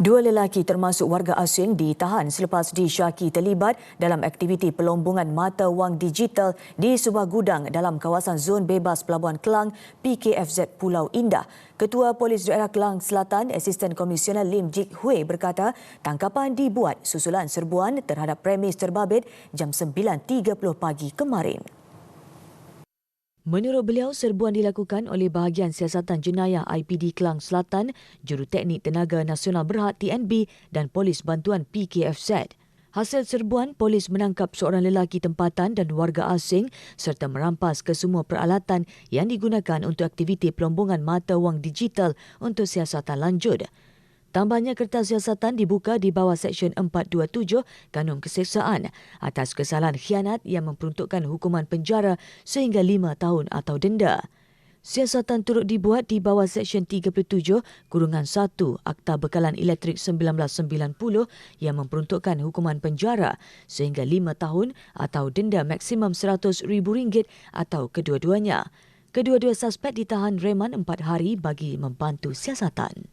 Dua lelaki termasuk warga asing ditahan selepas disyaki terlibat dalam aktiviti pelombongan mata wang digital di sebuah gudang dalam kawasan Zon Bebas Pelabuhan Kelang, PKFZ Pulau Indah. Ketua Polis Daerah Kelang Selatan, Asisten Komisioner Lim Jik Hui berkata tangkapan dibuat susulan serbuan terhadap premis terbabit jam 9.30 pagi kemarin. Menurut beliau, serbuan dilakukan oleh Bahagian Siasatan Jenayah IPD Kelang Selatan, Juruteknik Tenaga Nasional Berhad TNB dan Polis Bantuan PKFZ. Hasil serbuan, polis menangkap seorang lelaki tempatan dan warga asing serta merampas kesemua peralatan yang digunakan untuk aktiviti pelombongan mata wang digital untuk siasatan lanjut. Tambahnya, kertas siasatan dibuka di bawah Seksyen 427 Kanun Keseksaan atas kesalahan khianat yang memperuntukkan hukuman penjara sehingga 5 tahun atau denda. Siasatan turut dibuat di bawah Seksyen 37-1 Akta Bekalan Elektrik 1990 yang memperuntukkan hukuman penjara sehingga 5 tahun atau denda maksimum RM100,000 atau kedua-duanya. Kedua-dua suspek ditahan reman 4 hari bagi membantu siasatan.